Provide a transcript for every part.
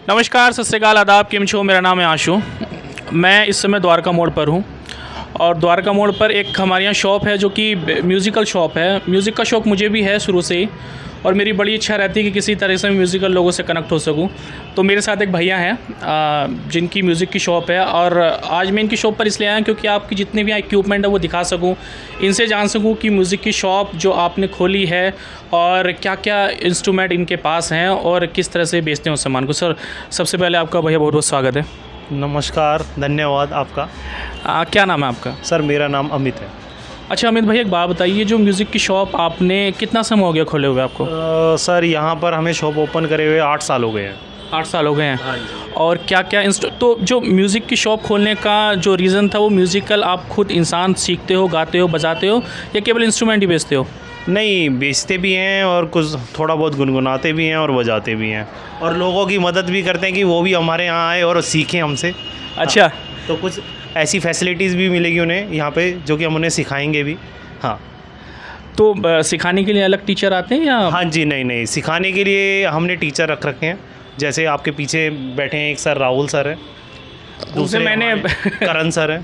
नमस्कार, सत श्री अकाल, आदाब, केम छो। मेरा नाम है आशु। मैं इस समय द्वारका मोड़ पर हूँ और द्वारका मोड़ पर एक हमारे यहाँ शॉप है जो कि म्यूज़िकल शॉप है। म्यूज़िक का शौक़ मुझे भी है शुरू से ही और मेरी बड़ी इच्छा रहती है कि किसी तरह से मैं म्यूज़िकल लोगों से कनेक्ट हो सकूं। तो मेरे साथ एक भैया हैं जिनकी म्यूज़िक की शॉप है और आज मैं इनकी शॉप पर इसलिए आया क्योंकि आपकी जितने भी इक्विपमेंट है वो दिखा सकूं, इनसे जान सकूं कि म्यूज़िक की शॉप जो आपने खोली है और क्या क्या इंस्ट्रूमेंट इनके पास हैं और किस तरह से बेचते हैं उस सामान को। सर, सबसे पहले आपका भैया बहुत बहुत स्वागत है। नमस्कार, धन्यवाद आपका। क्या नाम है आपका? सर, मेरा नाम अमित है। अच्छा अमित भाई, एक बात बताइए, जो म्यूज़िक की शॉप आपने कितना समय हो गया खोले हुए आपको? सर, यहाँ पर हमें शॉप ओपन करे हुए 8 साल हो गए हैं। 8 साल हो गए हैं। हाँ जी। और क्या क्या तो जो म्यूज़िक की शॉप खोलने का जो रीज़न था वो म्यूज़िकल आप खुद इंसान सीखते हो, गाते हो, बजाते हो या केवल इंस्ट्रूमेंट ही बेचते हो? नहीं, बेचते भी हैं और कुछ थोड़ा बहुत गुनगुनाते भी हैं और बजाते भी हैं और लोगों की मदद भी करते हैं कि वो भी हमारे यहाँ आए और सीखें हमसे। अच्छा। तो कुछ ऐसी फैसिलिटीज़ भी मिलेगी उन्हें यहाँ पे जो कि हम उन्हें सिखाएंगे भी। हाँ। तो सिखाने के लिए अलग टीचर आते हैं या? हाँ जी, नहीं, सिखाने के लिए हमने टीचर रख रखे हैं। जैसे आपके पीछे बैठे हैं एक सर राहुल सर है, दूसरे मैंने करण सर है।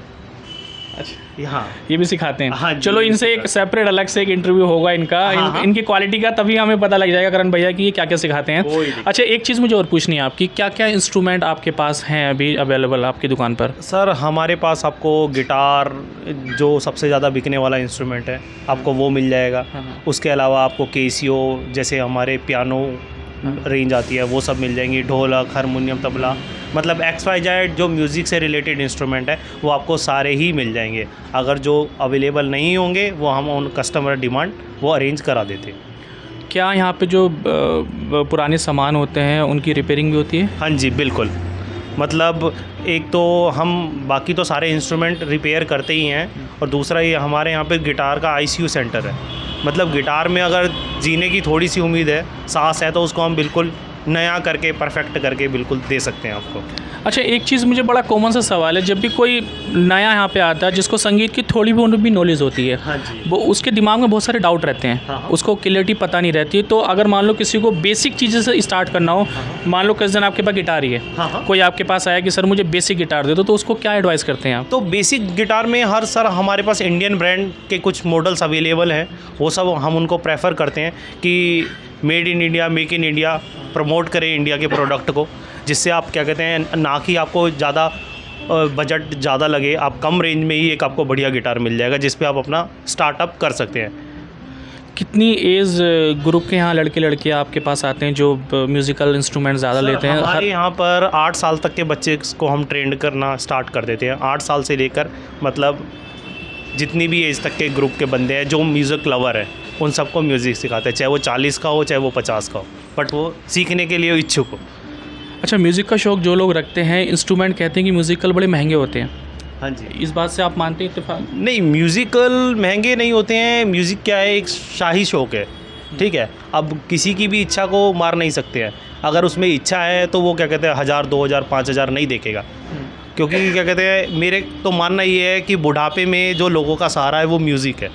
अच्छा, हाँ, ये भी सिखाते हैं। हाँ जी, चलो, इनसे एक सेपरेट अलग से एक इंटरव्यू होगा इनका। हाँ। इनकी क्वालिटी का तभी हमें पता लग जाएगा करण भैया कि ये क्या क्या सिखाते हैं। अच्छा, एक चीज़ मुझे और पूछनी है आपकी, क्या क्या इंस्ट्रूमेंट आपके पास हैं अभी अवेलेबल आपकी दुकान पर? सर, हमारे पास आपको गिटार जो सबसे ज़्यादा बिकने वाला इंस्ट्रूमेंट है आपको वो मिल जाएगा। हाँ। उसके अलावा आपको केसियो जैसे हमारे पियानो रेंज आती है वो सब मिल जाएंगी। ढोलक, हारमोनियम, तबला, मतलब XYZ जो म्यूज़िक से रिलेटेड इंस्ट्रूमेंट है वो आपको सारे ही मिल जाएंगे। अगर जो अवेलेबल नहीं होंगे वो हम उन कस्टमर डिमांड वो अरेंज करा देते हैं। क्या यहाँ पे जो पुराने सामान होते हैं उनकी रिपेयरिंग भी होती है? हाँ जी, बिल्कुल। मतलब एक तो हम बाकी तो सारे इंस्ट्रूमेंट रिपेयर करते ही हैं और दूसरा ये हमारे यहाँ पे गिटार का ICU सेंटर है। मतलब गिटार में अगर जीने की थोड़ी सी उम्मीद है, सांस है, तो उसको हम बिल्कुल नया करके परफेक्ट करके बिल्कुल दे सकते हैं आपको। अच्छा, एक चीज़ मुझे बड़ा कॉमन सा सवाल है, जब भी कोई नया यहाँ पे आता है जिसको संगीत की थोड़ी भी नॉलेज होती है, हाँ जी, वो उसके दिमाग में बहुत सारे डाउट रहते हैं। हाँ। उसको क्लियरिटी पता नहीं रहती है। तो अगर मान लो किसी को बेसिक चीज़ें से स्टार्ट करना हो, मान लो किस दिन आपके पास गिटार ही है, हाँ। कोई आपके पास आया कि सर मुझे बेसिक गिटार दे दो, तो उसको क्या एडवाइस करते हैं आप? तो बेसिक गिटार में सर हमारे पास इंडियन ब्रांड के कुछ मॉडल्स अवेलेबल हैं। वो सब हम उनको प्रेफर करते हैं कि made in India, make in India promote करें इंडिया के प्रोडक्ट को, जिससे आप क्या कहते हैं ना कि आपको ज़्यादा बजट ज़्यादा लगे, आप कम रेंज में ही एक आपको बढ़िया गिटार मिल जाएगा जिस पे आप अपना स्टार्टअप कर सकते हैं। कितनी एज ग्रुप के यहाँ लड़के लड़कियाँ आपके पास आते हैं जो म्यूज़िकल इंस्ट्रूमेंट ज़्यादा लेते हैं? हमारे यहाँ पर 8 साल तक के बच्चे को हम ट्रेंड करना स्टार्ट कर देते हैं। 8 साल से लेकर मतलब जितनी भी एज तक के ग्रुप के बंदे हैं जो म्यूज़िक लवर है उन सबको म्यूज़िक सिखाते हैं, चाहे वो 40 का हो चाहे वो 50 का हो, बट वो सीखने के लिए इच्छुक हो। अच्छा, म्यूज़िक का शौक़ जो लोग रखते हैं, इंस्ट्रूमेंट कहते हैं कि म्यूज़िकल बड़े महंगे होते हैं। हाँ जी। इस बात से आप मानते हैं इत्तेफाक? नहीं, म्यूज़िकल महंगे नहीं होते हैं। म्यूज़िक क्या है, एक शाही शौक़ है, ठीक है। अब किसी की भी इच्छा को मार नहीं सकते हैं। अगर उसमें इच्छा है तो वो क्या कहते हैं 1000, 2000, 5000 नहीं देखेगा, क्योंकि क्या कहते हैं, मेरे तो मानना ये है कि बुढ़ापे में जो लोगों का सहारा है वो म्यूज़िक है।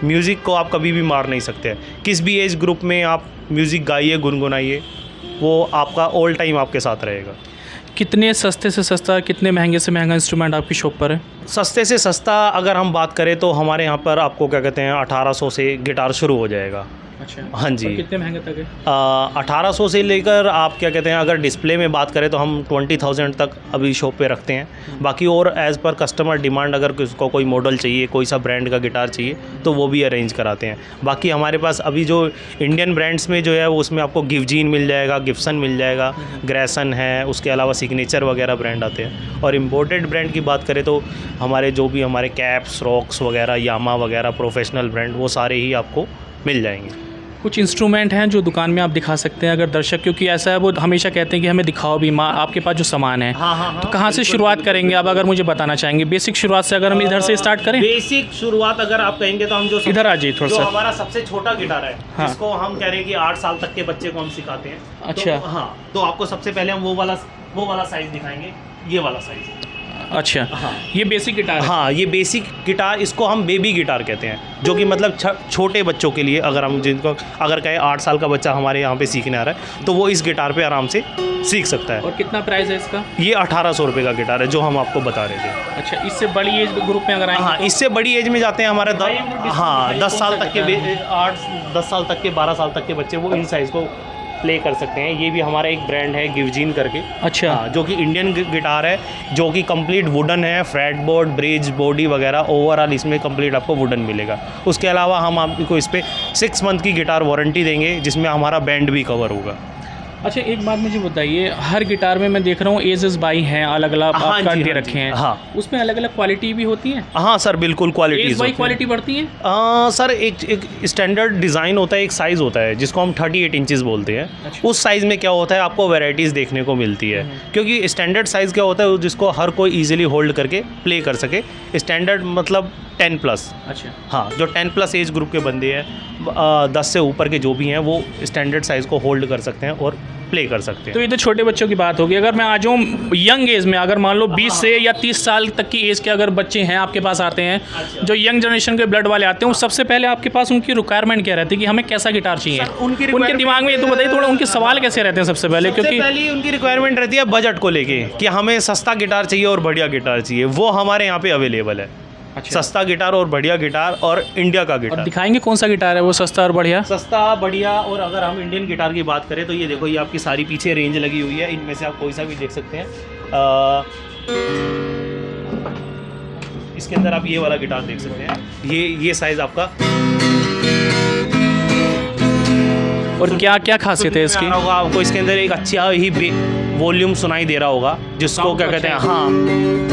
म्यूज़िक को आप कभी भी मार नहीं सकते हैं। किस भी एज ग्रुप में आप म्यूज़िक गाइए, गुनगुनाइए, वो आपका ऑल टाइम आपके साथ रहेगा। कितने सस्ते से सस्ता, कितने महंगे से महंगा इंस्ट्रूमेंट आपकी शॉप पर है? सस्ते से सस्ता अगर हम बात करें तो हमारे यहाँ पर आपको क्या कहते हैं 1800 से गिटार शुरू हो जाएगा। अच्छा, हाँ जी। और कितने महंगे तक है? 1800 से लेकर आप क्या कहते हैं, अगर डिस्प्ले में बात करें तो हम 20,000 तक अभी शॉप पे रखते हैं। बाकी और एज़ पर कस्टमर डिमांड अगर किसको कोई मॉडल चाहिए, कोई सा ब्रांड का गिटार चाहिए तो वो भी अरेंज कराते हैं। बाकी हमारे पास अभी जो इंडियन ब्रांड्स में जो है वो उसमें आपको गिवजीन मिल जाएगा, गिब्सन मिल जाएगा, ग्रेसन है, उसके अलावा सिग्नेचर वगैरह ब्रांड आते हैं। और इम्पोर्टेड ब्रांड की बात करें तो हमारे जो भी हमारे कैप्स, रॉक्स वगैरह, यामा वगैरह, प्रोफेशनल ब्रांड, वो सारे ही आपको मिल जाएंगे। कुछ इंस्ट्रूमेंट हैं जो दुकान में आप दिखा सकते हैं अगर दर्शक, क्योंकि ऐसा है वो हमेशा कहते हैं कि हमें दिखाओ भी आपके पास जो सामान है। हाँ, तो कहाँ से शुरुआत करेंगे आप, अगर मुझे बताना चाहेंगे बेसिक शुरुआत से, अगर हम इधर से स्टार्ट करें? बेसिक शुरुआत अगर आप कहेंगे तो हम जो इधर आ जाइए थोड़ा जो सा। हमारा सबसे छोटा गिटार है, हाँ। जिसको हम कह रहे हैं कि 8 साल तक के बच्चे को हम सिखाते हैं। अच्छा। तो, हाँ, तो आपको सबसे पहले हम वो वाला साइज दिखाएंगे, ये वाला साइज। अच्छा, ये बेसिक गिटार है। हाँ, ये बेसिक गिटार, इसको हम बेबी गिटार कहते हैं, जो कि मतलब छोटे बच्चों के लिए, अगर हम जिनको अगर कहे 8 साल का बच्चा हमारे यहाँ पे सीखने आ रहा है तो वो इस गिटार पे आराम से सीख सकता है। और कितना प्राइस है इसका? ये 1800 रुपये का गिटार है जो हम आपको बता रहे थे। अच्छा, इससे बड़ी एज ग्रुप में अगर आए? हाँ, इससे बड़ी एज में जाते हैं हमारे हाँ 10 साल तक के 10 साल तक के 12 साल तक के बच्चे वो इन साइज़ को प्ले कर सकते हैं। ये भी हमारा एक ब्रांड है गिवजीन करके। अच्छा। हाँ, जो कि इंडियन गिटार है, जो कि कंप्लीट वुडन है, फ्रेट बोर्ड, ब्रिज, बॉडी वगैरह ओवरऑल इसमें कंप्लीट आपको वुडन मिलेगा। उसके अलावा हम आपको इस पर 6 मंथ की गिटार वारंटी देंगे, जिसमें हमारा बैंड भी कवर होगा। अच्छा, एक बात मुझे बताइए, हर गिटार में मैं देख रहा हूँ एजेस बाई हैं, अलग अलग हाँ आपका जी, दे हाँ रखे जी, हैं। हाँ। उसमें अलग अलग क्वालिटी भी होती है? हाँ सर, बिल्कुल क्वालिटीज एज बाई क्वालिटी बढ़ती है? सर एक स्टैंडर्ड डिज़ाइन होता है, एक साइज़ होता है जिसको हम 38 इंचेस बोलते हैं। अच्छा। उस साइज़ में क्या होता है, आपको वैरायटीज़ देखने को मिलती है, क्योंकि स्टैंडर्ड साइज़ क्या होता है जिसको हर कोई ईजिली होल्ड करके प्ले कर सके। स्टैंडर्ड मतलब 10+। अच्छा। हाँ, जो 10+ एज ग्रुप के बंदे हैं, 10 से ऊपर के जो भी हैं, वो स्टैंडर्ड साइज़ को होल्ड कर सकते हैं और प्ले कर सकते हैं। तो ये तो छोटे बच्चों की बात होगी। अगर मैं आ जाऊँ यंग एज में, अगर मान लो 20 से या 30 साल तक की एज के अगर बच्चे हैं आपके पास आते हैं, जो यंग जनरेशन के ब्लड वाले आते हैं, वो सबसे पहले आपके पास उनकी रिक्वायरमेंट क्या रहती है कि हमें कैसा गिटार चाहिए? उनके दिमाग में ये तो बताइए थोड़ा, उनके सवाल कैसे रहते हैं सबसे पहले? क्योंकि पहली उनकी रिक्वायरमेंट रहती है बजट को लेके कि हमें सस्ता गिटार चाहिए और बढ़िया गिटार चाहिए। वो हमारे यहाँ पे अवेलेबल है। अच्छा। सस्ता गिटार और बढ़िया गिटार और इंडिया का और गिटार। दिखाएंगे कौन सा गिटार है वो सस्ता और बढ़िया? सस्ता बढ़िया, और अगर हम इंडियन गिटार की बात करें तो ये देखो, ये आपकी सारी पीछे रेंज लगी हुई है, इनमें से आप कोई सा भी देख सकते हैं। इसके अंदर आप ये वाला गिटार देख सकते हैं, ये साइज आपका। और क्या क्या खासियत है इसकी? होगा आपको इसके अंदर एक अच्छा ही वॉल्यूम सुनाई दे रहा होगा, जिसको क्या कहते हैं। हाँ,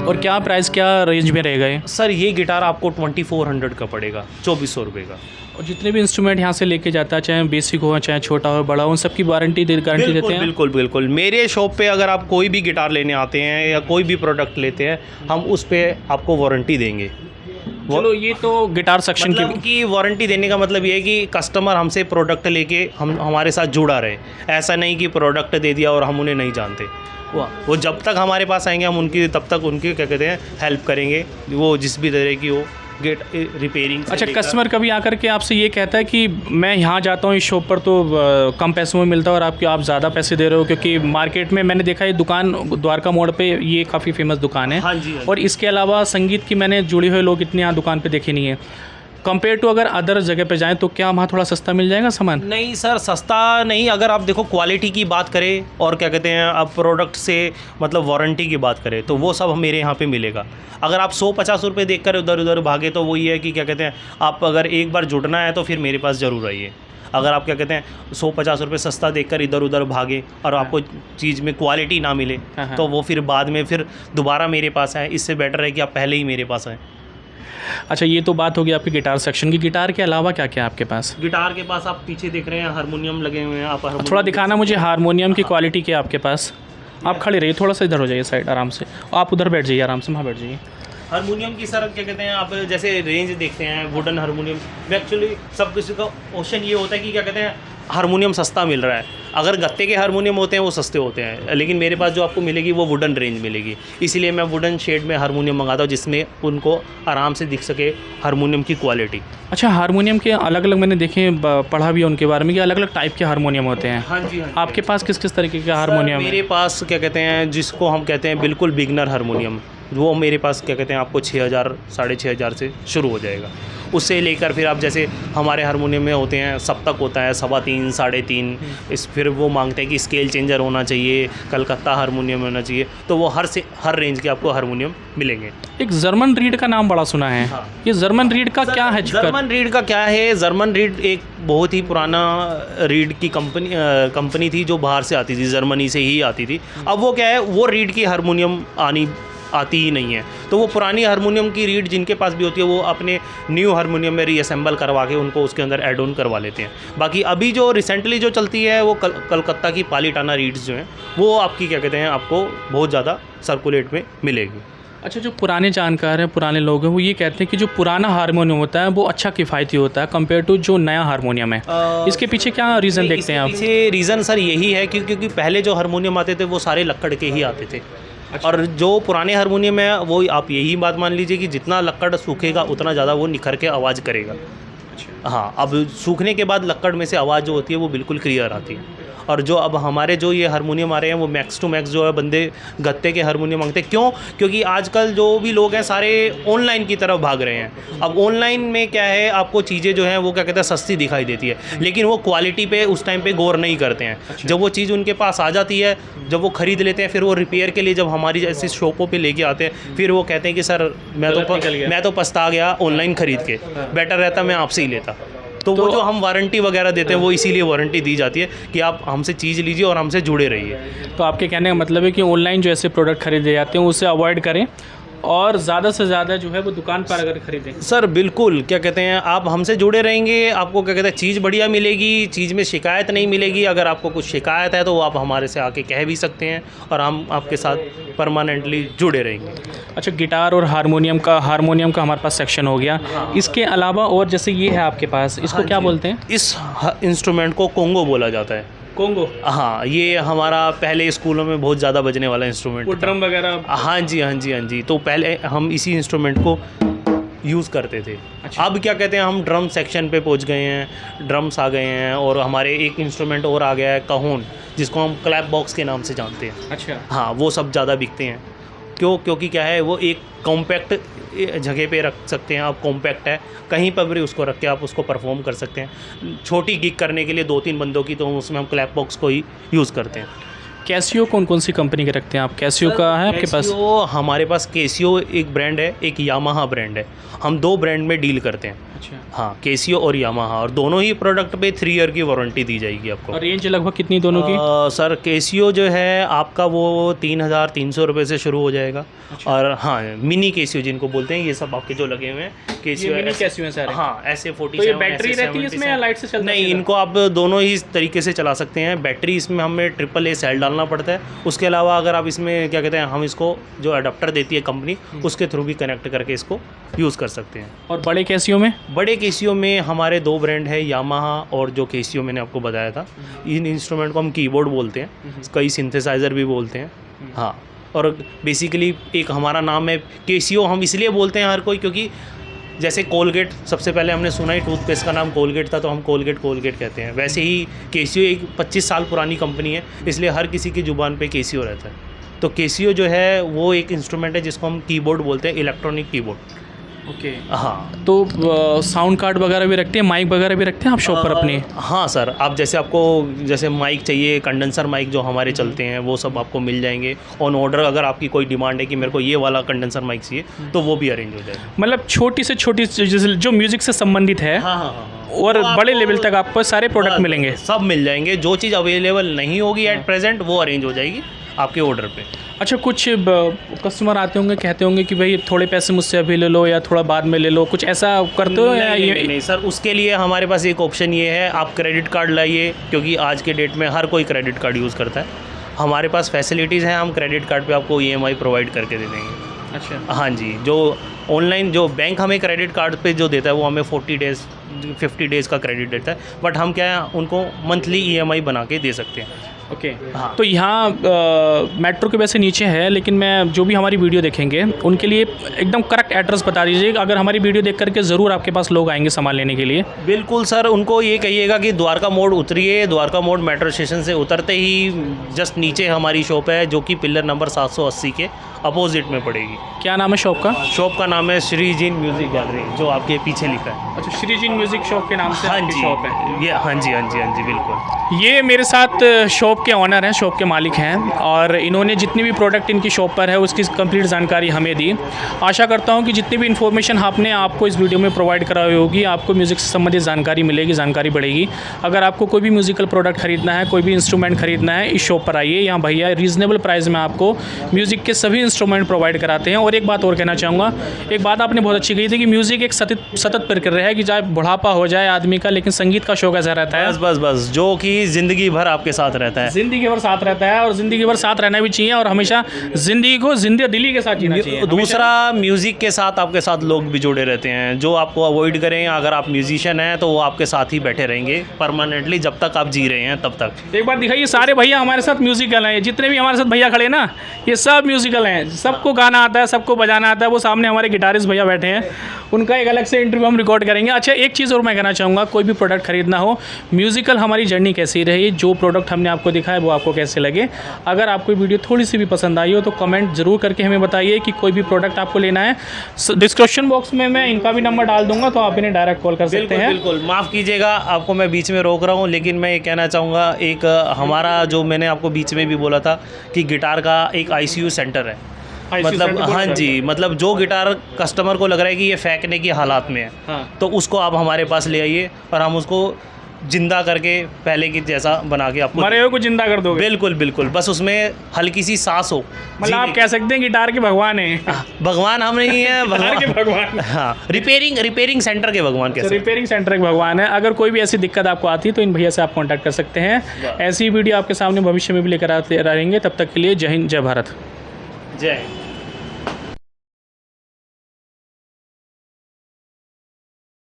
और क्या प्राइस, क्या रेंज में रहेगा ये? सर ये गिटार आपको 2400 का पड़ेगा, 2400 रुपये का। और जितने भी इंस्ट्रूमेंट यहाँ से लेके जाता है, चाहे बेसिक हो चाहे छोटा हो बड़ा हो, उन सब की गारंटी देते हैं? बिल्कुल बिल्कुल। मेरे शॉप पे अगर आप कोई भी गिटार लेने आते हैं या कोई भी प्रोडक्ट लेते हैं, हम उस पर आपको वारंटी देंगे। चलो, ये तो गिटार सेक्शन मतलब की वारंटी देने का मतलब ये है कि कस्टमर हमसे प्रोडक्ट लेके हमारे साथ जुड़ा रहे। ऐसा नहीं कि प्रोडक्ट दे दिया और हम उन्हें नहीं जानते। वो जब तक हमारे पास आएंगे हम उनकी तब तक उनकी क्या कहते हैं हेल्प करेंगे, वो जिस भी तरह की वो गेट रिपेयरिंग। अच्छा, कस्टमर कभी आकर के आपसे ये कहता है कि मैं यहाँ जाता हूँ इस शॉप पर तो कम पैसों में मिलता है और आप ज़्यादा पैसे दे रहे हो? क्योंकि मार्केट में मैंने देखा ये दुकान द्वारका मोड़ पे ये काफ़ी फेमस दुकान है। हाँ जी, हाँ जी। और इसके अलावा संगीत की मैंने जुड़े हुए लोग इतने यहाँ दुकान पे देखे नहीं है। कंपेयर टू अगर अदर जगह पे जाएं तो क्या वहाँ थोड़ा सस्ता मिल जाएगा सामान? नहीं सर, सस्ता नहीं। अगर आप देखो क्वालिटी की बात करें और क्या कहते हैं आप प्रोडक्ट से मतलब वारंटी की बात करें तो वो सब मेरे यहाँ पे मिलेगा। अगर आप 150 रुपये देख कर उधर उधर भागे तो वही है कि क्या कहते हैं, आप अगर एक बार जुड़ना है तो फिर मेरे पास ज़रूर आइए। अगर आप क्या कहते हैं 150 रुपये सस्ता देखकर इधर उधर भागे और आपको चीज़ में क्वालिटी ना मिले तो वो फिर बाद में फिर दोबारा मेरे पास आए। इससे बेटर है कि आप पहले ही मेरे पास आएँ। अच्छा, ये तो बात होगी आपके गिटार सेक्शन की। गिटार के अलावा क्या क्या है आपके पास? गिटार के पास आप पीछे देख रहे हैं हारमोनियम लगे हुए हैं। आप थोड़ा दिखाना मुझे हारमोनियम की क्वालिटी क्या है आपके पास। आप खड़े रहिए, थोड़ा सा इधर हो जाइए साइड आराम से, आप उधर बैठ जाइए आराम से, वहाँ बैठ जाइए। हारमोनियम की सर क्या कहते हैं आप जैसे रेंज देखते हैं वुडन हारमोनियम में, एक्चुअली सब किसी का क्वेश्चन ये होता है कि क्या कहते हैं हारमोनियम सस्ता मिल रहा है। अगर गत्ते के हारमोनियम होते हैं वो सस्ते होते हैं, लेकिन मेरे पास जो आपको मिलेगी वो वुडन रेंज मिलेगी। इसीलिए मैं वुडन शेड में हारमोनियम मंगाता हूँ जिसमें उनको आराम से दिख सके हारमोनियम की क्वालिटी। अच्छा, हारमोनियम के अलग अलग मैंने देखे, पढ़ा भी उनके बारे में कि अलग अलग टाइप के हारमोनियम होते हैं। हाँ जी, हाँ जी। आपके पास किस किस तरीके के हारमोनियम है? मेरे पास क्या कहते हैं जिसको हम कहते हैं बिल्कुल बिगनर हारमोनियम, वो मेरे पास क्या कहते हैं आपको 6000 6500 से शुरू हो जाएगा। उससे लेकर फिर आप जैसे हमारे हारमोनियम में होते हैं सप्तक होता है 3.25 3.5। इस फिर वो मांगते हैं कि स्केल चेंजर होना चाहिए, कलकत्ता हारमोनियम होना चाहिए, तो वो हर रेंज के आपको हारमोनियम मिलेंगे। एक जर्मन रीड का नाम बड़ा सुना है। हाँ। ये जर्मन रीड का क्या है? जर्मन रीड का क्या है? जर्मन रीड एक बहुत ही पुराना रीड की कंपनी थी जो बाहर से आती थी, जर्मनी से ही आती थी। अब वो क्या है, वो रीड की हारमोनियम आती ही नहीं है, तो वो पुरानी हारमोनियम की रीड जिनके पास भी होती है वो अपने न्यू हारमोनियम में रीअसेंबल करवा के उनको उसके अंदर ऐड ऑन करवा लेते हैं। बाकी अभी जो रिसेंटली जो चलती है वो कलकत्ता की पालीटाना रीड्स जो हैं वो आपकी क्या कहते हैं आपको बहुत ज़्यादा सर्कुलेट में मिलेगी। अच्छा, जो पुराने जानकार हैं, पुराने लोग हैं, वो ये कहते हैं कि जो पुराना हारमोनियम होता है वो अच्छा किफ़ायती होता है कंपेयर टू जो नया हारमोनियम है। इसके पीछे क्या रीज़न देखते हैं आप? पीछे रीज़न सर यही है क्योंकि पहले जो हारमोनियम आते थे वो सारे लक्कड़ के ही आते थे। और जो पुराने हारमोनियम है वो आप यही बात मान लीजिए कि जितना लक्कड़ सूखेगा उतना ज़्यादा वो निखर के आवाज़ करेगा। हाँ, अब सूखने के बाद लक्कड़ में से आवाज़ जो होती है वो बिल्कुल क्लियर आती है। और जो अब हमारे जो ये हारमोनियम आ रहे हैं वो मैक्स टू मैक्स जो है बंदे गत्ते के हारमोनियम मांगते हैं। क्यों? क्योंकि आजकल जो भी लोग हैं सारे ऑनलाइन की तरफ भाग रहे हैं। अब ऑनलाइन में क्या है, आपको चीज़ें जो हैं वो क्या कहते हैं सस्ती दिखाई देती है, लेकिन वो क्वालिटी पे उस टाइम पे गौर नहीं करते हैं। जब वो चीज़ उनके पास आ जाती है, जब वो ख़रीद लेते हैं, फिर वो रिपेयर के लिए जब हमारी जैसी शॉपों पे लेके आते हैं, फिर वो कहते हैं कि सर मैं तो पछता गया ऑनलाइन ख़रीद के, बेटर रहता मैं आपसे ही लेता। तो वो जो हम वारंटी वगैरह देते हैं वो इसीलिए वारंटी दी जाती है कि आप हमसे चीज़ लीजिए और हमसे जुड़े रहिए। तो आपके कहने का मतलब है कि ऑनलाइन जो ऐसे प्रोडक्ट खरीदे जाते हैं उसे अवॉइड करें और ज़्यादा से ज़्यादा जो है वो दुकान पर अगर ख़रीदें। सर बिल्कुल, क्या कहते हैं, आप हमसे जुड़े रहेंगे, आपको क्या कहते हैं चीज़ बढ़िया मिलेगी, चीज़ में शिकायत नहीं मिलेगी। अगर आपको कुछ शिकायत है तो वो आप हमारे से आके कह भी सकते हैं और हम आपके साथ परमानेंटली जुड़े रहेंगे। अच्छा, गिटार और हारमोनियम का हमारे पास सेक्शन हो गया। इसके अलावा और जैसे ये है आपके पास, इसको क्या बोलते हैं? इस इंस्ट्रूमेंट को कोंगो बोला जाता है। कोंगो? हाँ, ये हमारा पहले स्कूलों में बहुत ज़्यादा बजने वाला इंस्ट्रूमेंट। वो ड्रम वगैरह? हाँ जी, हाँ जी, हाँ जी। तो पहले हम इसी इंस्ट्रूमेंट को यूज़ करते थे। अच्छा। अब क्या कहते हैं, हम ड्रम सेक्शन पे पहुंच गए हैं, ड्रम्स आ गए हैं और हमारे एक इंस्ट्रूमेंट और आ गया है काहून, जिसको हम क्लैप बॉक्स के नाम से जानते हैं। अच्छा। हाँ, वो सब ज़्यादा बिकते हैं। क्योंकि क्या है, वो एक कॉम्पैक्ट जगह पे रख सकते हैं आप, कॉम्पैक्ट है, कहीं पर भी उसको रख के आप उसको परफॉर्म कर सकते हैं। छोटी गिग करने के लिए 2-3 बंदों की, तो उसमें हम क्लैप बॉक्स को ही यूज़ करते हैं। कैसियो कौन कौन सी कंपनी के रखते हैं आप? कैसियो का है आपके पास? हमारे पास कैसियो एक ब्रांड है, एक यामाहा ब्रांड है। हम 2 ब्रांड में डील करते हैं। अच्छा। हाँ, कैसियो और यामाहा, और दोनों ही प्रोडक्ट पे 3 ईयर की वारंटी दी जाएगी आपको। और रेंज लगभग कितनी दोनों की? सर कैसियो जो है आपका वो 3,300 रुपये से शुरू हो जाएगा। अच्छा। और हाँ, मिनी कैसियो जिनको बोलते हैं, ये सब आपके जो लगे हुए हैं कैसियो, मिनी कैसियो हैं सारे? हाँ, ऐसे 47। तो ये बैटरी रहती है इसमें या लाइट से चलता है? नहीं, इनको आप दोनों ही तरीके से चला सकते हैं। बैटरी इसमें हमें AAA सेल डालना पड़ता है। उसके अलावा अगर आप इसमें क्या कहते हैं, हम इसको जो अडाप्टर देती है कंपनी, उसके थ्रू भी कनेक्ट करके इसको यूज़ कर सकते हैं। और बड़े कैसियो में? बड़े कैसियो में हमारे 2 ब्रांड है, यामाहा और जो कैसियो मैंने आपको बताया था। इन इंस्ट्रूमेंट को हम कीबोर्ड बोलते हैं, कई सिंथेसाइज़र भी बोलते हैं। हाँ, और बेसिकली एक हमारा नाम है कैसियो, हम इसलिए बोलते हैं हर कोई क्योंकि जैसे कोलगेट, सबसे पहले हमने सुना ही टूथपेस्ट का नाम कोलगेट था, तो हम कोलगेट कहते हैं। वैसे ही कैसियो एक 25 साल पुरानी कंपनी है, इसलिए हर किसी की ज़ुबान पे कैसियो रहता है। तो कैसियो जो है वो एक इंस्ट्रूमेंट है जिसको हम कीबोर्ड बोलते हैं, इलेक्ट्रॉनिक कीबोर्ड। ओके। हाँ, तो साउंड कार्ड वगैरह भी रखते हैं, माइक वगैरह भी रखते हैं आप शॉप पर अपने? हाँ सर, आप जैसे आपको जैसे माइक चाहिए, कंडेंसर माइक जो हमारे चलते हैं वो सब आपको मिल जाएंगे ऑन ऑर्डर। अगर आपकी कोई डिमांड है कि मेरे को ये वाला कंडेंसर माइक चाहिए तो वो भी अरेंज हो जाएगा। मतलब छोटी से छोटी जैसे जो म्यूज़िक से संबंधित है, हाँ हाँ हाँ, और बड़े लेवल तक आपको सारे प्रोडक्ट मिलेंगे? सब मिल जाएंगे। जो चीज़ अवेलेबल नहीं होगी एट प्रेजेंट वो अरेंज हो जाएगी आपके ऑर्डर पे। अच्छा, कुछ कस्टमर आते होंगे, कहते होंगे कि भाई थोड़े पैसे मुझसे अभी ले लो या थोड़ा बाद में ले लो, कुछ ऐसा करते हो या ये? नहीं सर, उसके लिए हमारे पास एक ऑप्शन ये है, आप क्रेडिट कार्ड लाइए, क्योंकि आज के डेट में हर कोई क्रेडिट कार्ड यूज़ करता है। हमारे पास फैसिलिटीज़ हैं, हम क्रेडिट कार्ड पे आपको EMI प्रोवाइड करके दे देंगे। अच्छा। हाँ जी, जो ऑनलाइन जो बैंक हमें क्रेडिट कार्ड पे जो देता है वो हमें 40 डेज़ 50 डेज़ का क्रेडिट देता है, बट हम क्या है उनको मंथली EMI बना के दे सकते हैं। ओके। हाँ। तो यहाँ मेट्रो के वैसे नीचे है, लेकिन मैं जो भी हमारी वीडियो देखेंगे उनके लिए एकदम करेक्ट एड्रेस बता दीजिए, अगर हमारी वीडियो देख करके ज़रूर आपके पास लोग आएंगे सामान लेने के लिए। बिल्कुल सर, उनको ये कहिएगा कि द्वारका मोड़ उतरिए। द्वारका मोड़ मेट्रो स्टेशन से उतरते ही जस्ट नीचे हमारी शॉप है, जो कि पिलर नंबर 780 के अपोजिट में पड़ेगी। क्या नाम है शॉप का? शॉप का नाम है श्रीजीन म्यूज़िक गैलरी, जो आपके पीछे लिखा है। अच्छा, श्रीजीन म्यूज़िक शॉप के नाम से हाँ आपकी जी, शॉप है? ये हाँ जी, हाँ जी, हाँ जी, बिल्कुल। ये मेरे साथ शॉप के ऑनर हैं, शॉप के मालिक हैं, और इन्होंने जितनी भी प्रोडक्ट इनकी शॉप पर है उसकी कंप्लीट जानकारी हमें दी। आशा करता हूँ कि जितनी भी इन्फॉर्मेशन आपने आपको इस वीडियो में प्रोवाइड कराई होगी, आपको म्यूज़िक से संबंधित जानकारी मिलेगी, जानकारी बढ़ेगी। अगर आपको कोई भी म्यूज़िकल प्रोडक्ट खरीदना है, कोई भी इंस्ट्रूमेंट खरीदना है, इस शॉप पर आइए। यहाँ भैया रीज़नेबल प्राइस में आपको म्यूज़िक के सभी इंस्ट्रूमेंट प्रोवाइड कराते हैं। और एक बात और कहना चाहूँगा, एक बात आपने बहुत अच्छी कही थी कि म्यूज़िक एक सतत प्रक्रिया है, कि चाहे बुढ़ापा हो जाए आदमी का, लेकिन संगीत का शौक ऐसा रहता है। बस जो कि ज़िंदगी भर आपके साथ रहता है। है। ज़िंदगी भर साथ रहता है और ज़िंदगी भर साथ रहना भी चाहिए और हमेशा ज़िंदगी को जिंदा दिली के साथ जीना चाहिए। दूसरा म्यूज़िक के साथ आपके साथ लोग भी जुड़े रहते हैं जो आपको अवॉइड करें। अगर आप म्यूजिशियन हैं तो वो आपके साथ ही बैठे रहेंगे परमानेंटली जब तक आप जी रहे हैं तब तक। एक बार दिखाइए, सारे भैया हमारे साथ म्यूजिकल हैं, जितने भी हमारे साथ भैया खड़े हैं ना ये सब म्यूजिकल हैं, सबको गाना आता है, सबको बजाना आता है। वो सामने हमारे गिटारिस्ट भैया बैठे हैं, उनका एक अलग से इंटरव्यू हम रिकॉर्ड करेंगे। अच्छा, एक चीज़ और मैं कहना चाहूँगा, कोई भी प्रोडक्ट खरीदना हो, म्यूजिकल हमारी जर्नी कैसी रही, जो प्रोडक्ट हमने आपको दिखाया वो आपको कैसे लगे। अगर आपको वीडियो थोड़ी सी भी पसंद आई हो तो कमेंट ज़रूर करके हमें बताइए कि कोई भी प्रोडक्ट आपको लेना है। डिस्क्रिप्शन बॉक्स में मैं इनका भी नंबर डाल दूंगा तो आप इन्हें डायरेक्ट कॉल कर सकते हैं। बिल्कुल माफ़ कीजिएगा आपको मैं बीच में रोक रहा हूँ, लेकिन मैं ये कहना चाहूँगा एक हमारा जो मैंने आपको बीच में भी बोला था कि गिटार का एक ICU सेंटर है। मतलब हाँ जी, मतलब जो गिटार कस्टमर को लग रहा है कि ये फेंकने की हालात में है, हाँ। तो उसको आप हमारे पास ले आइए और हम उसको जिंदा करके पहले की जैसा बना के आपको मरे हुए को जिंदा कर दोगे। बिल्कुल बिल्कुल, बस उसमें हल्की सी सांस हो। मतलब आप कह सकते हैं गिटार के भगवान हैं। भगवान हम नहीं है, गिटार के भगवान। हाँ, रिपेयरिंग सेंटर के भगवान कैसे। रिपेयरिंग सेंटर के भगवान है। अगर कोई भी ऐसी दिक्कत आपको आती है तो इन भैया से आप कांटेक्ट कर सकते हैं। ऐसी वीडियो आपके सामने भविष्य में भी लेकर आते रहेंगे। तब तक के लिए जय हिंद, जय भारत, जय।